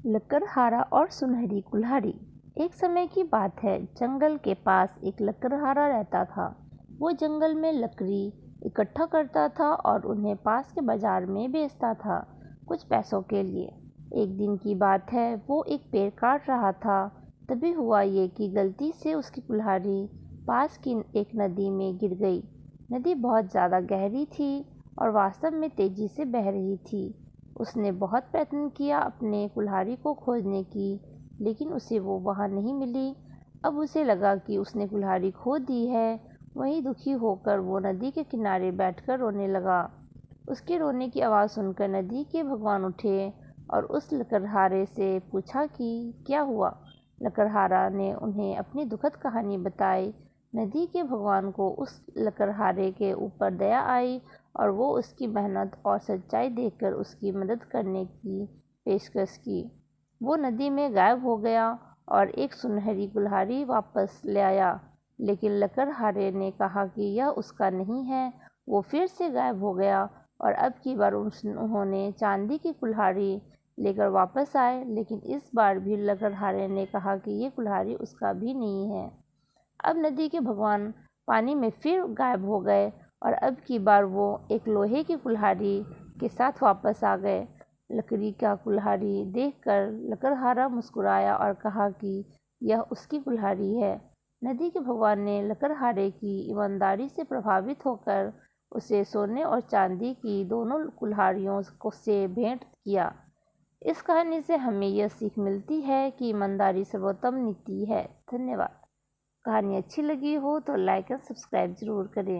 लकड़हारा और सुनहरी कुल्हाड़ी। एक समय की बात है, जंगल के पास एक लकड़हारा रहता था। वो जंगल में लकड़ी इकट्ठा करता था और उन्हें पास के बाजार में बेचता था, कुछ पैसों के लिए। एक दिन की बात है, वो एक पेड़ काट रहा था। तभी हुआ ये कि गलती से उसकी कुल्हाड़ी पास की एक नदी में गिर गई। नदी बहुत ज़्यादा गहरी थी और वास्तव में तेजी से बह रही थी। उसने बहुत प्रयत्न किया अपने कुल्हाड़ी को खोजने की, लेकिन उसे वो वहाँ नहीं मिली। अब उसे लगा कि उसने कुल्हाड़ी खो दी है। वहीं दुखी होकर वो नदी के किनारे बैठकर रोने लगा। उसके रोने की आवाज़ सुनकर नदी के भगवान उठे और उस लकड़हारे से पूछा कि क्या हुआ। लकड़हारा ने उन्हें अपनी दुखद कहानी बताई। नदी के भगवान को उस लकड़हारे के ऊपर दया आई और वो उसकी मेहनत और सच्चाई देखकर उसकी मदद करने की पेशकश की। वो नदी में गायब हो गया और एक सुनहरी कुल्हाड़ी वापस ले आया, लेकिन लकड़हारे ने कहा कि यह उसका नहीं है। वो फिर से गायब हो गया और अब की बार उन्होंने चांदी की कुल्हाड़ी लेकर वापस आए, लेकिन इस बार भी लकड़हारे ने कहा कि ये कुल्हाड़ी उसका भी नहीं है। अब नदी के भगवान पानी में फिर गायब हो गए और अब की बार वो एक लोहे की कुल्हाड़ी के साथ वापस आ गए। लकड़ी का कुल्हाड़ी देखकर लकड़हारा मुस्कुराया और कहा कि यह उसकी कुल्हाड़ी है। नदी के भगवान ने लकड़हारे की ईमानदारी से प्रभावित होकर उसे सोने और चांदी की दोनों कुल्हाड़ियों से भेंट किया। इस कहानी से हमें यह सीख मिलती है कि ईमानदारी सर्वोत्तम नीति है। धन्यवाद। कहानी अच्छी लगी हो तो लाइक और सब्सक्राइब ज़रूर करें।